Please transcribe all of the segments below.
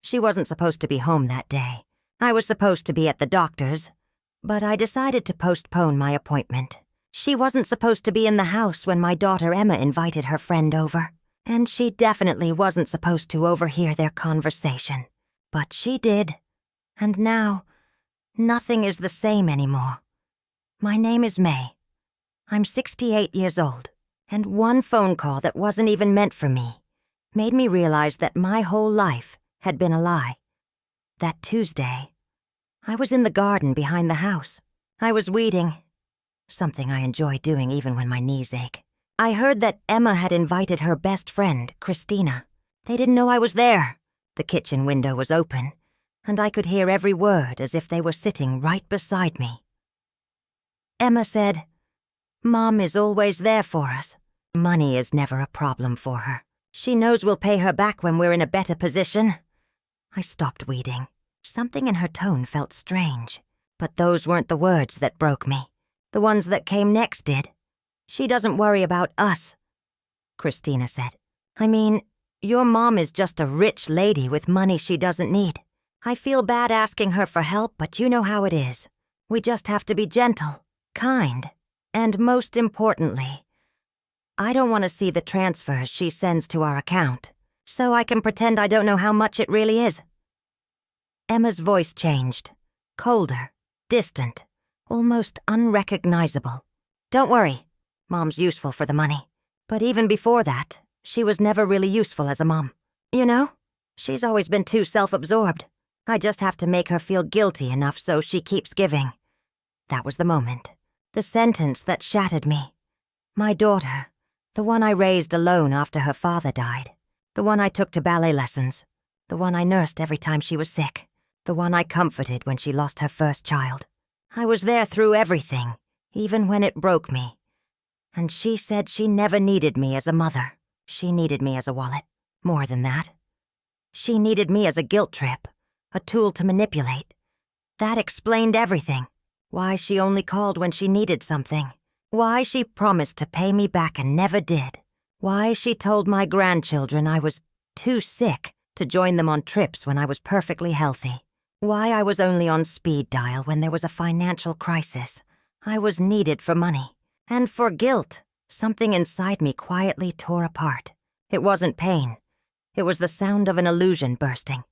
She wasn't supposed to be home that day. I was supposed to be at the doctor's, but I decided to postpone my appointment. She wasn't supposed to be in the house when my daughter Emma invited her friend over, and she definitely wasn't supposed to overhear their conversation. But she did, and now, nothing is the same anymore. My name is May. I'm 68 years old, and one phone call that wasn't even meant for me made me realize that my whole life had been a lie. That Tuesday, I was in the garden behind the house. I was weeding, something I enjoy doing even when my knees ache. I heard that Emma had invited her best friend, Christina. They didn't know I was there. The kitchen window was open, and I could hear every word as if they were sitting right beside me. Emma said, "Mom is always there for us. Money is never a problem for her. She knows we'll pay her back when we're in a better position." I stopped weeding. Something in her tone felt strange, but those weren't the words that broke me. The ones that came next did. "She doesn't worry about us," Christina said. "I mean, your mom is just a rich lady with money she doesn't need. I feel bad asking her for help, but you know how it is. We just have to be gentle, kind, and most importantly, I don't want to see the transfers she sends to our account, so I can pretend I don't know how much it really is." Emma's voice changed, colder, distant, almost unrecognizable. "Don't worry, Mom's useful for the money. But even before that, she was never really useful as a mom. You know, she's always been too self-absorbed. I just have to make her feel guilty enough so she keeps giving." That was the moment, the sentence that shattered me. My daughter, the one I raised alone after her father died, the one I took to ballet lessons, the one I nursed every time she was sick, the one I comforted when she lost her first child. I was there through everything, even when it broke me. And she said she never needed me as a mother. She needed me as a wallet. More than that. She needed me as a guilt trip, a tool to manipulate. That explained everything. Why she only called when she needed something. Why she promised to pay me back and never did. Why she told my grandchildren I was too sick to join them on trips when I was perfectly healthy. Why I was only on speed dial when there was a financial crisis. I was needed for money. And for guilt. Something inside me quietly tore apart. It wasn't pain. It was the sound of an illusion bursting.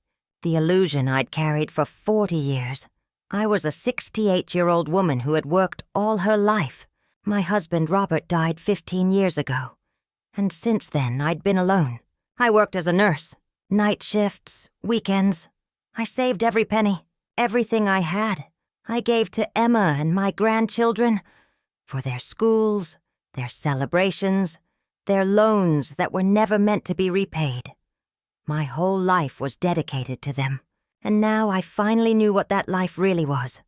The illusion I'd carried for 40 years. I was a 68-year-old woman who had worked all her life. My husband Robert died 15 years ago. And since then, I'd been alone. I worked as a nurse. Night shifts, weekends. I saved every penny, everything I had. I gave to Emma and my grandchildren for their schools, their celebrations, their loans that were never meant to be repaid. My whole life was dedicated to them, and now I finally knew what that life really was.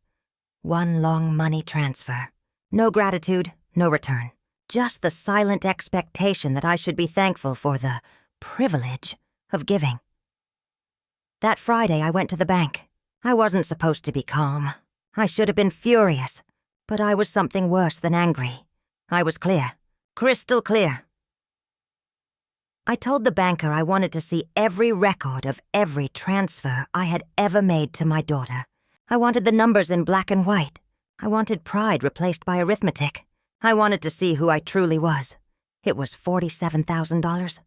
One long money transfer. No gratitude, no return. Just the silent expectation that I should be thankful for the privilege of giving. That Friday, I went to the bank. I wasn't supposed to be calm. I should have been furious. But I was something worse than angry. I was clear. Crystal clear. I told the banker I wanted to see every record of every transfer I had ever made to my daughter. I wanted the numbers in black and white. I wanted pride replaced by arithmetic. I wanted to see who I truly was. It was $47,000.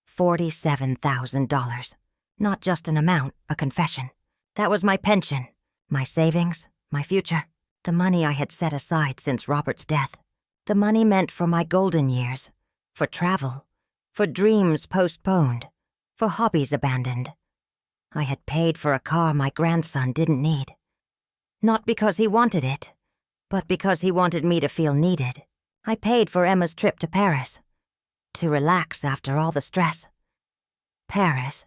$47,000. Not just an amount, a confession. That was my pension, my savings, my future. The money I had set aside since Robert's death. The money meant for my golden years, for travel, for dreams postponed, for hobbies abandoned. I had paid for a car my grandson didn't need. Not because he wanted it, but because he wanted me to feel needed. I paid for Emma's trip to Paris, to relax after all the stress. Paris,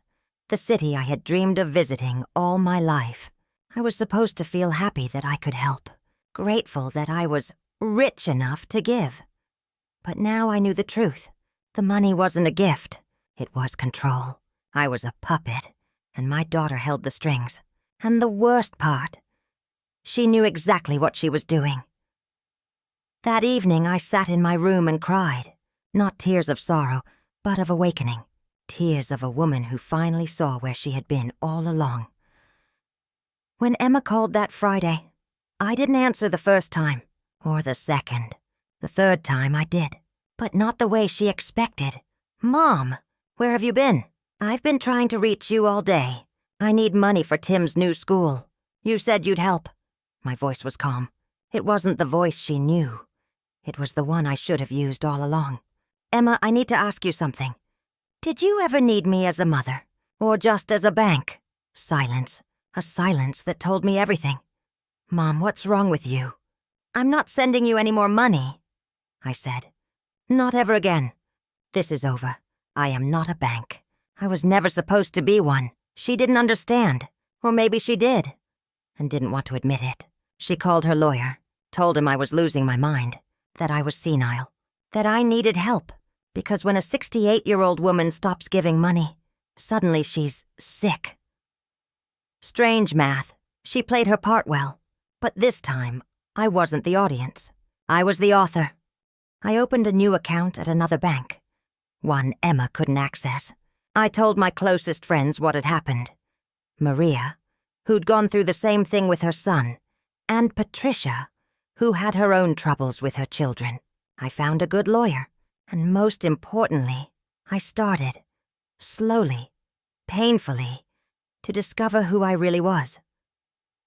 the city I had dreamed of visiting all my life. I was supposed to feel happy that I could help. Grateful that I was rich enough to give. But now I knew the truth. The money wasn't a gift. It was control. I was a puppet, and my daughter held the strings. And the worst part, she knew exactly what she was doing. That evening I sat in my room and cried. Not tears of sorrow, but of awakening. Tears of a woman who finally saw where she had been all along. When Emma called that Friday, I didn't answer the first time, or the second. The third time I did, but not the way she expected. "Mom, where have you been? I've been trying to reach you all day. I need money for Tim's new school. You said you'd help." My voice was calm. It wasn't the voice she knew. It was the one I should have used all along. "Emma, I need to ask you something. Did you ever need me as a mother? Or just as a bank?" Silence. A silence that told me everything. "Mom, what's wrong with you?" "I'm not sending you any more money," I said. "Not ever again. This is over. I am not a bank. I was never supposed to be one." She didn't understand. Or maybe she did, and didn't want to admit it. She called her lawyer, told him I was losing my mind, that I was senile, that I needed help, because when a 68-year-old woman stops giving money, suddenly she's sick. Strange math. She played her part well, but this time, I wasn't the audience. I was the author. I opened a new account at another bank, one Emma couldn't access. I told my closest friends what had happened. Maria, who'd gone through the same thing with her son, and Patricia, who had her own troubles with her children. I found a good lawyer, and most importantly, I started, slowly, painfully, to discover who I really was.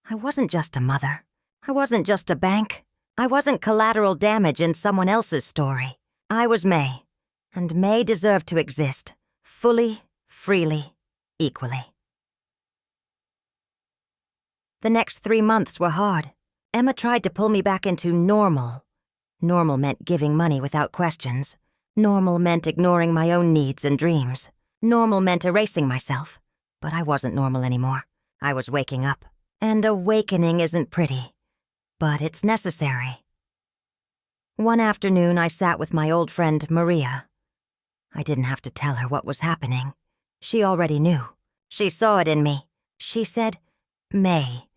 I wasn't just a mother. I wasn't just a bank. I wasn't collateral damage in someone else's story. I was May, and May deserved to exist, fully, freely, equally. The next 3 months were hard. Emma tried to pull me back into normal. Normal meant giving money without questions. Normal meant ignoring my own needs and dreams. Normal meant erasing myself. But I wasn't normal anymore. I was waking up. And awakening isn't pretty, but it's necessary. One afternoon, I sat with my old friend Maria. I didn't have to tell her what was happening. She already knew. She saw it in me. She said, "May,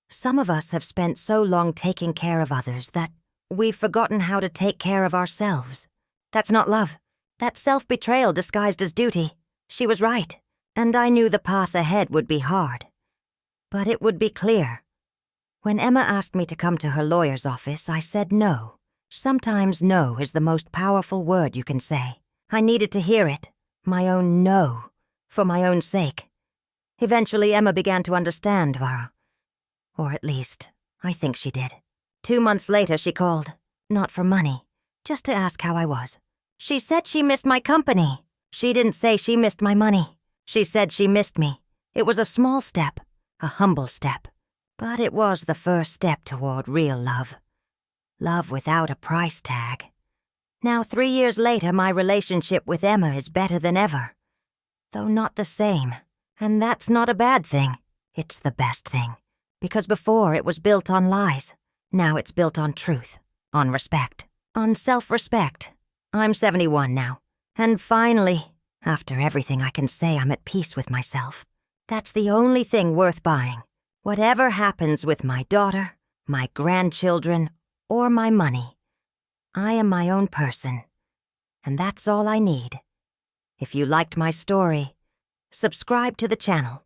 some of us have spent so long taking care of others that we've forgotten how to take care of ourselves. That's not love. That's self-betrayal disguised as duty." She was right, and I knew the path ahead would be hard. But it would be clear. When Emma asked me to come to her lawyer's office, I said no. Sometimes no is the most powerful word you can say. I needed to hear it, my own no, for my own sake. Eventually, Emma began to understand, Vara. Or at least, I think she did. 2 months later, she called. Not for money, just to ask how I was. She said she missed my company. She didn't say she missed my money. She said she missed me. It was a small step, a humble step. But it was the first step toward real love. Love without a price tag. Now, 3 years later, my relationship with Emma is better than ever. Though not the same. And that's not a bad thing. It's the best thing. Because before it was built on lies. Now it's built on truth. On respect. On self-respect. I'm 71 now. And finally, after everything, I can say I'm at peace with myself. That's the only thing worth buying. Whatever happens with my daughter, my grandchildren, or my money, I am my own person. And that's all I need. If you liked my story, subscribe to the channel.